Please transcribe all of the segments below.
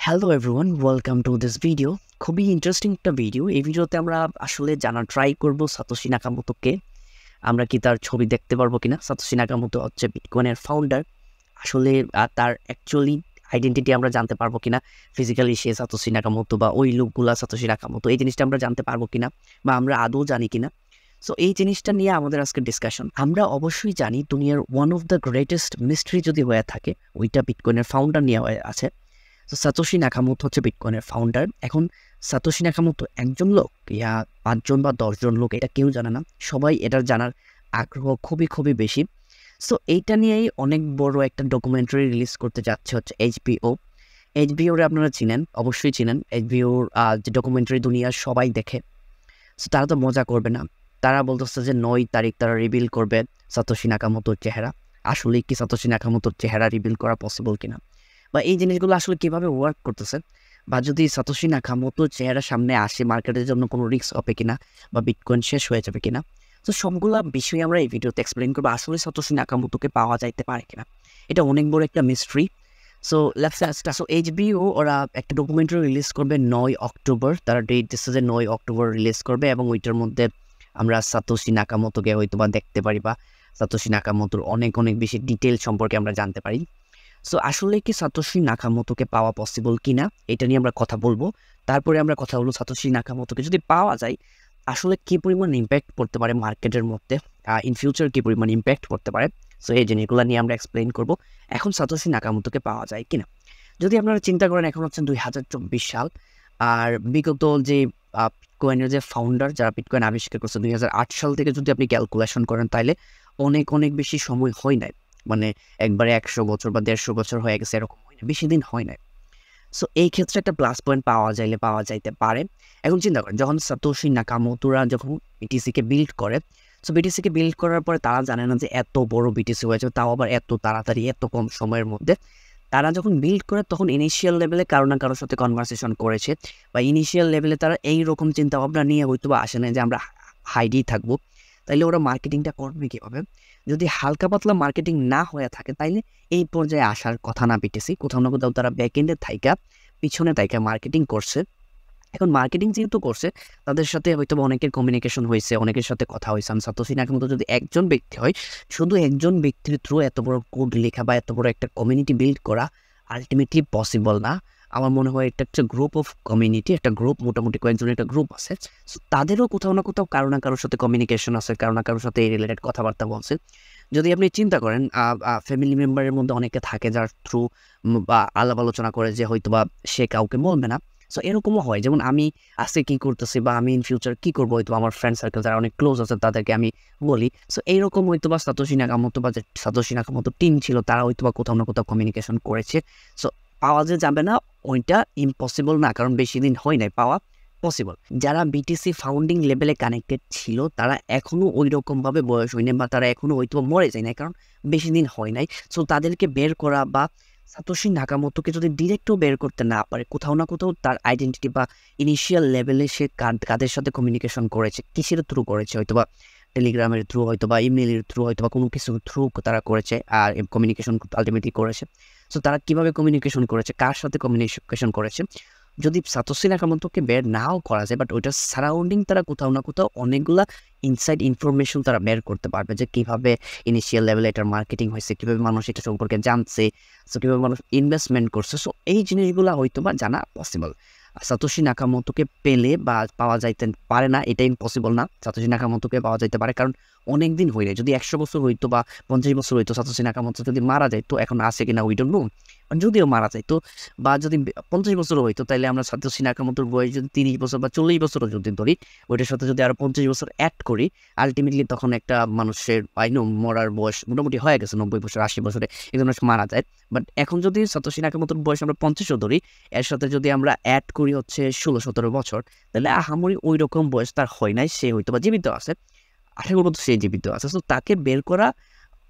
Hello everyone, welcome to this video. খুবই interesting একটা video. এই ভিডিওতে আমরা আসলে জানা ট্রাই করব সাতোশি নাকামোটোকে। আমরা কি তার ছবি দেখতে পারবো কিনা। সাতোশি নাকামোটো হচ্ছে বিটকয়েনের ফাউন্ডার। আসলে তার অ্যাকচুয়ালি আইডেন্টিটি আমরা জানতে পারবো কিনা, ফিজিক্যালি সে সাতোশি নাকামোটো বা ওই লোকগুলা সাতোশি নাকামোটো, এই জিনিসটা আমরা জানতে পারবো কিনা বা আমরা আদৌ জানি কিনা। সো এই জিনিসটা নিয়ে আমাদের আজকে ডিসকাশন। আমরা অবশ্যই জানি দুনিয়ার one of the greatest mystery যদি হয়ে থাকে, ওইটা বিটকয়েনের ফাউন্ডার নিয়ে হয়ে আছে। তো সাতোশি নাকামোটো হচ্ছে বিটকয়েনের ফাউন্ডার। এখন সাতোশি নাকামোটো একজন লোক ইয়া ৫ জন বা ১০ জন লোক, এটা কেউ জানে না। সবাই এটার জানার আগ্রহ খুবই খুবই বেশি। সো এইটা নিয়েই অনেক বড় একটা ডকুমেন্টারি রিলিজ করতে যাচ্ছে হচ্ছে এইচবিও। এইচবিওরে আপনারা চিনেন, অবশ্যই চিনেন। এইচবিওর যে ডকুমেন্টারি দুনিয়ার সবাই দেখে। সো তারা তো মজা করবে না। তারা বলতেছে যে ৯ তারিখ তারা রিভিল করবে সাতোশি নাকামোটোর চেহারা। আসলেই কি সাতোশি নাকামোটোর চেহারা রিভিল করা পসিবল কিনা, বা এই জিনিসগুলো আসলে কিভাবে ওয়ার্ক করতেছে, বা যদি সাতোশি নাকামোটোর চেহারা সামনে আসে মার্কেটের জন্য কোনো রিস্ক হবে কিনা, বা বিটকয়েন শেষ হয়ে যাবে কিনা। তো সবগুলা বিষয় আমরা এই ভিডিওতে এক্সপ্লেন করবো। আসলে সাতোশি নাকামোটোকে পাওয়া যাইতে পারে কিনা, এটা অনেক বড় একটা মিস্ট্রি। সো সো এইচবিও ওরা একটা ডকুমেন্টারি রিলিজ করবে ৯ অক্টোবর। তারা ডেট দিচ্ছে যে ৯ অক্টোবর রিলিজ করবে, এবং ওইটার মধ্যে আমরা সাতোশি নাকামোটোকে হয়তো বা দেখতে পারি, বা সাতোশি নাকামোটোর অনেক অনেক বেশি ডিটেল সম্পর্কে আমরা জানতে পারি। সো আসলে কি সাতোশি নাকামোটোকে পাওয়া পসিবল কিনা, এটা নিয়ে আমরা কথা বলবো। তারপরে আমরা কথা বলবো সাতোশি নাকামোটোকে যদি পাওয়া যায় আসলে কি পরিমাণ ইম্প্যাক্ট পড়তে পারে মার্কেটের মধ্যে, ইন ফিউচার কি পরিমাণ ইম্প্যাক্ট পড়তে পারে। সো এই জিনিসগুলো নিয়ে আমরা এক্সপ্লেন করবো এখন সাতোশি নাকামোটোকে পাওয়া যায় কিনা। যদি আপনারা চিন্তা করেন এখন হচ্ছে ২০২৪ সাল, আর বিগত যে বিটকয়েনের যে ফাউন্ডার যারা বিটকয়েন আবিষ্কার করছে ২০০৮ সাল থেকে যদি আপনি ক্যালকুলেশন করেন, তাহলে অনেক অনেক বেশি সময় হয় নাই। মানে একবারে ১০০ বছর বা ১৫০ বছর হয়ে গেছে, এরকম হয় না, বেশি দিন হয় নাই। সো এই ক্ষেত্রে একটা প্লাস পয়েন্ট পাওয়া যাইতে পারে। এখন চিন্তা করেন, যখন সাতোশি নাকামোটোরা যখন বিটিসিকে বিল্ড করে, সো বিটিসিকে বিল্ড করার পরে তারা জানে না যে এত বড় বিটিসি হয়েছে, তাও আবার এত তাড়াতাড়ি এত কম সময়ের মধ্যে। তারা যখন বিল্ড করে তখন ইনিশিয়াল লেভেলে কারো না কারোর সাথে কনভারসেশন করেছে, বা ইনিশিয়াল লেভেলে তারা এইরকম চিন্তাভাবনা নিয়ে হয়তো বা আসে না যে আমরা হাইডেই থাকবো। তাইলে ওরা মার্কেটিংটা করবে কীভাবে? যদি হালকা পাতলা মার্কেটিং না হয়ে থাকে, তাইলে এই পর্যায়ে আসার কথা না। বিটিসি কোথাও না কোথাও তারা ব্যাকএন্ডে থাইকা, পিছনে থাইকা মার্কেটিং করছে। এখন মার্কেটিং যেহেতু করছে, তাদের সাথে হয়তো অনেকের কমিউনিকেশন হয়েছে, অনেকের সাথে কথা হয়েছে। সাতোশি নাকামোটো যদি একজন ব্যক্তি হয়, শুধু একজন ব্যক্তির থ্রু এত বড় কোড লেখা বা এত বড় একটা কমিউনিটি বিল্ড করা আলটিমেটলি পসিবল না। আমার মনে হয় এটা একটা গ্রুপ অফ কমিউনিটি, একটা গ্রুপ, মোটামুটি কয়েকজনের একটা গ্রুপ আছে। সো তাদেরও কোথাও না কোথাও কারো না কারোর সাথে কমিউনিকেশন আছে, কারো না কারোর সাথে এই রিলেটেড কথাবার্তা বলছে। যদি আপনি চিন্তা করেন, ফ্যামিলি মেম্বারের মধ্যে অনেকে থাকে যার থ্রু বা আলাপ আলোচনা করে যে হয়তো বা সে কাউকে বলবে না। সো এরকমও হয়, যেমন আমি আজকে কী করতেছি বা আমি ইন ফিউচার কী করবো, হয়তো আমার ফ্রেন্ড সার্কেল যারা অনেক ক্লোজ আছে তাদেরকে আমি বলি। সো এইরকম হয়তো বা সাতোশি নাকামোটো বা যে সাতোশি নাকামোটো টিম ছিল, তারা হয়তো বা কোথাও না কোথাও কমিউনিকেশন করেছে। সো পাওয়া যে যাবে না ওইটা ইম্পসিবল না, কারণ বেশি দিন হয় নাই, পাওয়া পসিবল। যারা বিটিসি ফাউন্ডিং লেভেলে কানেক্টেড ছিল তারা এখনও ওই রকমভাবে বয়স হয়নি, বা তারা এখনও হয়তো মরে যায় নাই, কারণ বেশি দিন হয় নাই। সো তাদেরকে বের করা, বা সাতোশি নাকামোটোকে যদি ডিরেক্টও বের করতে না পারে, কোথাও না কোথাও তার আইডেন্টিটি বা ইনিশিয়াল লেভেলে সে কাদের সাথে কমিউনিকেশন করেছে, কিসের থ্রু করেছে, হয়তো বা টেলিগ্রামের থ্রু, হয়তো বা ইমেলের থ্রু, হয়তো বা কোনো কিছু থ্রু তারা করেছে, আর কমিউনিকেশন আলটিমেটলি করেছে। সো তারা কীভাবে কমিউনিকেশন করেছে, কার সাথে কমিউনিকেশন করেছে, যদি সাতোশি নাকামোটোকে বের নাও করা যায়, বাট ওইটার সারাউন্ডিং তারা কোথাও না কোথাও অনেকগুলা ইনসাইড ইনফরমেশন তারা বের করতে পারবে, যে কীভাবে ইনিশিয়াল লেভেলে এটার মার্কেটিং হয়েছে, কীভাবে মানুষ এটা সম্পর্কে জানছে, সো কীভাবে মানুষ ইনভেস্টমেন্ট করছে। সো এই জিনিসগুলো হয়তো বা জানা পসিবল। সাতোশি নাকামোটোকে পেলে বা পাওয়া যাইতে পারে না, এটা ইম্পসিবল না। সাতোশি নাকামোটোকে পাওয়া যাইতে পারে, কারণ অনেক দিন হইলে, যদি ১০০ বছর হইতো বা ৫০ বছর হইতো, সাতোশি নাকামোটো যদি মারা যাইতো, এখন আছে কিনা উই ডোন্ট নো, যদিও মারা যাইতো, বা যদি ৫০ বছরও হইতো, তাহলে আমরা সাতোশি নাকামোটোর বয়স যদি ৩০ বছর বা ৪০ বছরও যদি ধরি, ওইটার সাথে যদি আরও ৫০ বছর অ্যাড করি, আলটিমেটলি তখন একটা মানুষের মরার বয়স মোটামুটি হয়ে গেছে ৯০ বছর ৮০ বছরে একজন মানুষ মারা যায়। বাট এখন যদি সাতোশি নাকামোটোর বয়স আমরা ৫০ও ধরি, এর সাথে যদি আমরা অ্যাড করি হচ্ছে ১৬-১৭ বছর, তাহলে আহামরি ওই রকম বয়স তার হয় নাই, সে হয়তো বা জীবিত আছে। আশা করবো সে জীবিত আছে। সো তাকে বের করা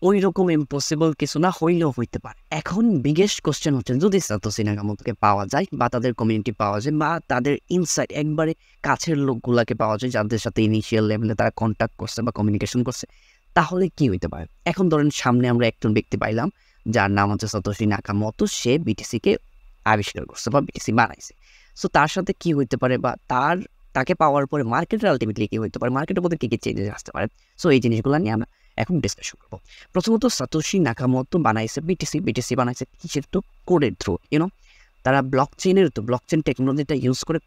ওই রকম ইম্পসিবল কিছু না, হইলেও হইতে পারে। এখন বিগেস্ট কোশ্চেন হচ্ছে, যদি সাতোশি নাকামোটোকে পাওয়া যায়, বা তাদের কমিউনিটি পাওয়া যায়, বা তাদের ইনসাইড একবারে কাছের লোকগুলাকে পাওয়া যায়, যাদের সাথে ইনিশিয়াল লেভেলে তারা কন্ট্যাক্ট করছে বা কমিউনিকেশন করছে, তাহলে কি হইতে পারে? এখন ধরেন সামনে আমরা একজন ব্যক্তি পাইলাম যার নাম হচ্ছে সাতোশি নাকামোটো, সে বিটিসিকে আবিষ্কার করছে বা বিটিসি বানাইছে। সো তার সাথে কি হইতে পারে বা তাকে পাওয়ার পরে মার্কেটের আলটিমেটলি কি হইতে পারে, মার্কেটের মধ্যে কি চেঞ্জেস আসতে পারে। সো এই জিনিসগুলো নিয়ে আমরা এখন ডিসকাশন করবো। প্রথমত সাতোশি নাকামোতো বানাইছে বিটিসি বানাইছে কিসের তো কোডের থ্রু, তারা ব্লকচেন টেকনোলজিটা ইউজ করে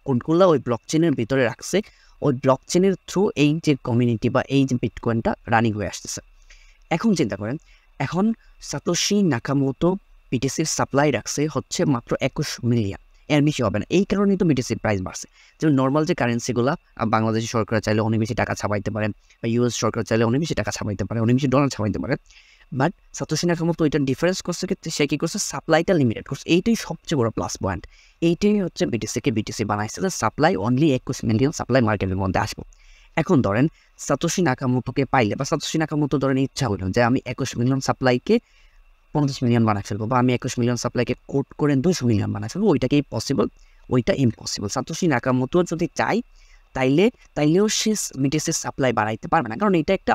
কোডগুলো ওই ব্লকচেনের ভিতরে রাখছে। ওই ব্লকচেনের থ্রু এই যে কমিউনিটি বা এই যে বিটকয়েনটা রানিং হয়ে আসতেছে। এখন চিন্তা করেন, এখন সাতোশি নাকামোতো বিটিসির সাপ্লাই রাখছে হচ্ছে মাত্র 21 মিলিয়ন, এর বেশি হবে না। এই কারণেই তো বিটিসির প্রাইস বাড়ছে। যেমন নর্মাল যে কারেন্সিগুলো বাংলাদেশি সরকার চাইলে অনেক বেশি টাকা ছাপাইতে পারে, বা ইউএস সরকার চাইলে অনেক বেশি টাকা ছাপাইতে পারে, অনেক বেশি ডলার ছাপাইতে পারে। বাট সাতোশি নাকামোতো এটা ডিফারেন্স করছে, সে কি করছে, সাপ্লাইটা লিমিটেড করছে। এইটাই সবচেয়ে বড় প্লাস পয়েন্ট। এইটাই হচ্ছে বিটিসি বানাইছে যে সাপ্লাই অনলি 21 মিলিয়ন সাপ্লাই মার্কেটের মধ্যে আসবো। এখন ধরেন সাতোশি নাকামোতোকে পাইলে বা সাতোশি নাকামোতো ধরেন ইচ্ছা হলো যে আমি 21 মিলিয়ন সাপ্লাইকে 50 মিলিয়ন বানাই ফেলবো, বা আমি 21 মিলিয়ন সাপ্লাইকে কোড করে 200 মিলিয়ন বানাই ফেলবো। ওইটাকেই পসিবল, ওইটা ইম্পসিবল। সাতোশি নাকামোতো যদি চাই তাইলেও সে বিটিসির সাপ্লাই বাড়াইতে পারবে না, কারণ এটা একটা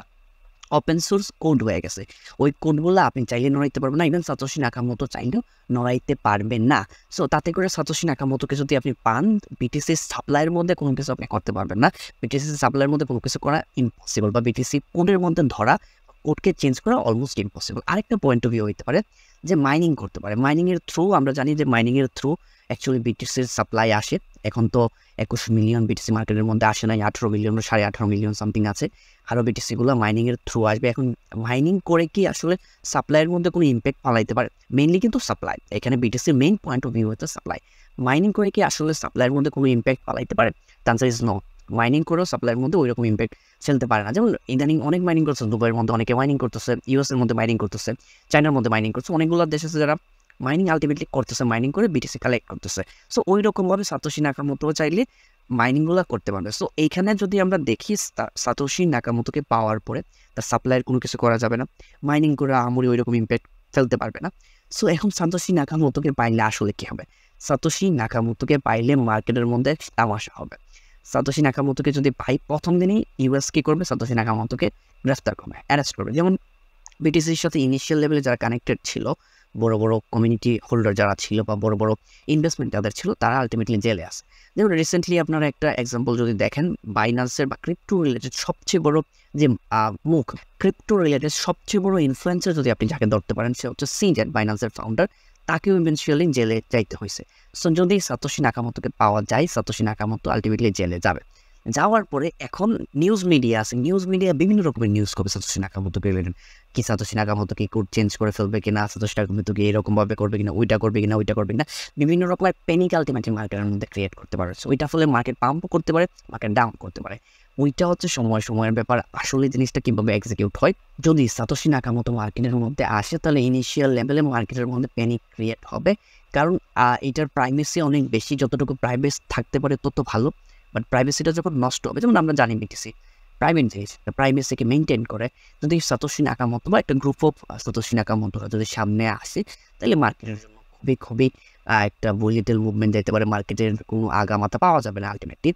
ওপেন সোর্স কোড হয়ে গেছে। ওই কোডগুলো আপনি চাইলে নড়াইতে পারবেন না, ইভেন সাতোশি নাকামোতো চাইলেও নড়াইতে পারবেন না। সো তাতে করে সাতোশি নাকামোতোকে যদি আপনি পান, বিটিসির সাপ্লাইয়ের মধ্যে কোনো কিছু আপনি করতে পারবেন না। বিটিসির সাপ্লাইয়ের মধ্যে কোনো কিছু করা ইম্পসিবল, বা বিটিসি কোডের মধ্যে ধরা, কোডকে চেঞ্জ করা অলমোস্ট ইম্পসিবল। আরেকটা পয়েন্ট অফ ভিউ হইতে পারে যে মাইনিং করতে পারে। মাইনিংয়ের থ্রু আমরা জানি যে মাইনিংয়ের থ্রু অ্যাকচুয়ালি বিটিসির সাপ্লাই আসে। এখন তো 21 মিলিয়ন বিটিসি মার্কেটের মধ্যে আসে নাই, 18 মিলিয়ন 18.5 মিলিয়ন সামথিং আছে। আরও বিটিসিগুলো মাইনিংয়ের থ্রু আসবে। এখন মাইনিং করে কি আসলে সাপ্লাইয়ের মধ্যে কোনো ইম্প্যাক্ট ফালাইতে পারে? মেইনলি কিন্তু সাপ্লাই, এখানে বিটিসির মেইন পয়েন্ট অফ ভিউ হচ্ছে সাপ্লাই। মাইনিং করে কি আসলে সাপ্লাইয়ের মধ্যে কোনো ইম্প্যাক্ট ফালাইতে পারে? Answer is no. মাইনিং করেও সাপ্লাইয়ের মধ্যে ওই রকম ইম্প্যাক্ট ফেলতে পারে না। যেমন ইদানিং অনেক মাইনিং করছে, দুবাইয়ের মধ্যে অনেকে মাইনিং করতেছে, ইউএসের মধ্যে মাইনিং করতেছে, চায়নার মধ্যে মাইনিং করছে, অনেকগুলো দেশ আছে যারা মাইনিং আলটিমেটলি করতেছে, মাইনিং করে বিটিসি কালেক্ট করতেছে। সো ওই রকমভাবে সাতোশি নাকামোতো চাইলে মাইনিংগুলো করতে পারবে। সো এইখানে যদি আমরা দেখি সাতোশি নাকামোতোকে পাওয়ার পরে তার সাপ্লাইয়ের কোনো কিছু করা যাবে না, মাইনিং করে আমরি ওই রকম ইম্প্যাক্ট ফেলতে পারবে না। সো এখন সাতোশি নাকামোতোকে পাইলে আসলে কি হবে? সাতোশি নাকামোতোকে পাইলে মার্কেটের মধ্যে তামাশা হবে। সাতোশি নাকামোতোকে যদি পাই, প্রথম দিনই ইউএস কি করবে? সাতোশি নাকামোতোকে গ্রেফতার করবে, অ্যারেস্ট করবে। যেমন বিটিসির সাথে ইনিশিয়াল লেভেলে যারা কানেক্টেড ছিল, বড় বড় কমিউনিটি হোল্ডার যারা ছিল বা বড় বড় ইনভেস্টমেন্ট যাদের ছিল, তারা আলটিমেটলি জেলে আছে। যেমন রিসেন্টলি আপনারা একটা এক্সাম্পল যদি দেখেন, বাইন্যান্সের বা ক্রিপ্টো রিলেটেড সবচেয়ে বড় যে ক্রিপ্টো রিলেটেড সবচেয়ে বড় ইনফ্লুয়েন্সার যদি আপনি যাকে ধরতে পারেন, সে হচ্ছে সিজেট, বাইন্যান্সের ফাউন্ডার। তাকেও ইভেন্চুয়ালি জেলে যাইতে হয়েছে। সো যদি সাতোশি নাকামোতোকে পাওয়া যায়, সাতোশি নাকামোতো আলটিমেটলি জেলে যাবে। যাওয়ার পরে এখন নিউজ মিডিয়া আছে, নিউজ মিডিয়া বিভিন্ন রকমের নিউজ করবে সাতোশি নাকামোতোকে রিলেটেড। কি সাতোশি নাকামোতো কি কোড চেঞ্জ করে ফেলবে কিনা, সাতোশি নাকামোতো কি এরকমভাবে করবে কিনা, ওইটা করবে কিনা, বিভিন্ন রকমের প্যানিক আলটিমেটলি মার্কেটের মধ্যে ক্রিয়েট করতে পারে। ওইটা ফলে মার্কেট পাম্পও করতে পারে, মার্কেট ডাউন করতে পারে। ওইটা হচ্ছে সময়ের ব্যাপার। আসলে জিনিসটা কীভাবে এক্সিকিউট হয়, যদি সাতোশি নাকামোতো মার্কেটের মধ্যে আসে, তাহলে ইনিশিয়াল লেভেলে মার্কেটের মধ্যে প্যানিক ক্রিয়েট হবে। কারণ এটার প্রাইভেসি অনেক বেশি, যতটুকু প্রাইভেসি থাকতে পারে তত ভালো। বাট প্রাইভেসিটা যখন নষ্ট হবে, যেমন আমরা জানি বিটিসি প্রাইভেট জিনিস, প্রাইভেসিকে মেনটেন করে। যদি সাতোশি নাকামোতো বা একটা গ্রুপ অফ সাতোশি নাকামোতোরা যদি সামনে আসে, তাহলে মার্কেটের জন্য খুবই একটা ভলিটাইল মুভমেন্ট যেতে পারে, মার্কেটের কোনো আগামাথা পাওয়া যাবে না আলটিমেটলি।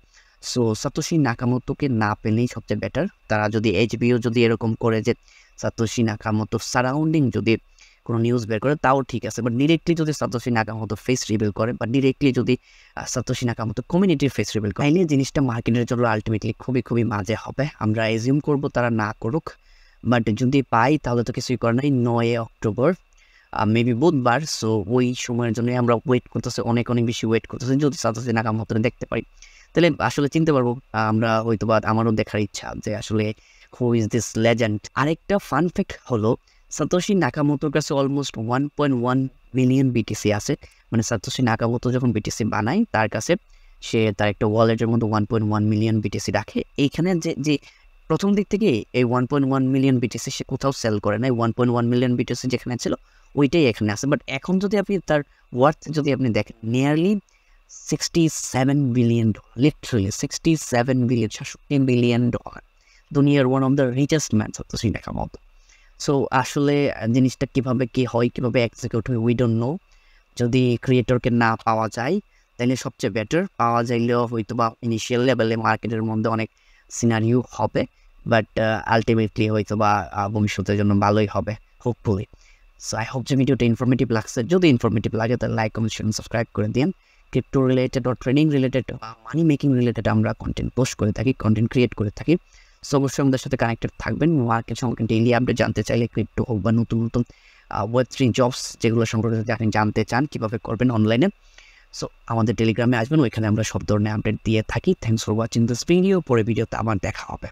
সো সাতোশি নাকামোতোকে না পেলেই সবচেয়ে বেটার। তারা যদি এইচবিও যদি এরকম করে যে সাতোশি নাকামোতো সারাউন্ডিং যদি কোনো নিউজ বের করে, তাও ঠিক আছে। বাট ডিরেক্টলি যদি সাতোশি নাকামোতো ফেস রিভিল করে, বা ডিরেক্টলি যদি সাতোশি নাকামোতো কমিউনিটির ফেস রিভিল করে, তাইলে জিনিসটা মার্কেটের জন্য আলটিমেটলি খুবই মাঝে হবে। আমরা এজিউম করব তারা না করুক, বাট যদি পাই তাহলে তো কিছুই করার নাই। 9 অক্টোবর মেবি বুধবার। সো ওই সময়ের জন্য আমরা ওয়েট করতেছি, অনেক বেশি ওয়েট করতেছি। যদি সাতোশি নাকামোতো দেখতে পারি, তাহলে আসলে চিনতে পারবো। আমরা হয়তো বা আমারও দেখার ইচ্ছা যে আসলে হু ইজ দিস লেজেন্ড। আরেকটা ফান ফ্যাক্ট হলো, সাতোশি নাকামোতোর কাছে অলমোস্ট 1.1 মিলিয়ন বিটিসি আছে। মানে সাতোশি নাকামোতো যখন বিটিসি বানায়, তার কাছে তার একটা ওয়ালেটের মধ্যে 1.1 মিলিয়ন বিটিসি রাখে। এইখানে যে প্রথম দিক থেকে এই 1.1 মিলিয়ন বিটিসি সে কোথাও সেল করে নাই। 1.1 মিলিয়ন বিটিসি যেখানে ছিল ওইটাই এখানে আছে। বাট এখন যদি আপনি তার ওয়ার্থ যদি আপনি দেখেন, nearly $67 billion, literally $67 billion, $67 billion. দুনিয়ার one of the richest man Satoshi Nakamoto. So আসলে জিনিসটা কীভাবে এক্সিকিউট হয়, উই ডোন্ট নো। যদি ক্রিয়েটরকে না পাওয়া যায়, তাহলে সবচেয়ে বেটার। পাওয়া যাইলেও হয়তো বা ইনিশিয়াল লেভেলে মার্কেটের মধ্যে অনেক সিনারিও হবে, বাট আলটিমেটলি হয়তো বা ভবিষ্যতের জন্য ভালোই হবে, হোপফুলি। সো আই হোপ যে ভিডিওটা ইনফরমেটিভ লাগছে। যদি ইনফরমেটিভ লাগে তাহলে লাইক, কমেন্ট, শেয়ার, সাবস্ক্রাইব করে দিন। ক্রিপ্টো রিলেটেড ও ট্রেডিং রিলেটেড বা মানি মেকিং রিলেটেড আমরা কন্টেন্ট পোস্ট করে থাকি, কন্টেন্ট ক্রিয়েট করে থাকি। সো অবশ্যই আমাদের সাথে কানেক্টেড থাকবেন। মার্কেট সম্পর্কে ডেইলি আপডেট জানতে চাইলে, ক্রিপ্টো হোক বা নতুন নতুন Web3 জবস যেগুলো সম্পর্কে যদি আপনি জানতে চান কীভাবে করবেন অনলাইনে, সো আমাদের টেলিগ্রামে আসবেন, ওইখানে আমরা সব ধরনের আপডেট দিয়ে থাকি। Thanks for watching this video. পরে ভিডিওতে আবার দেখা হবে।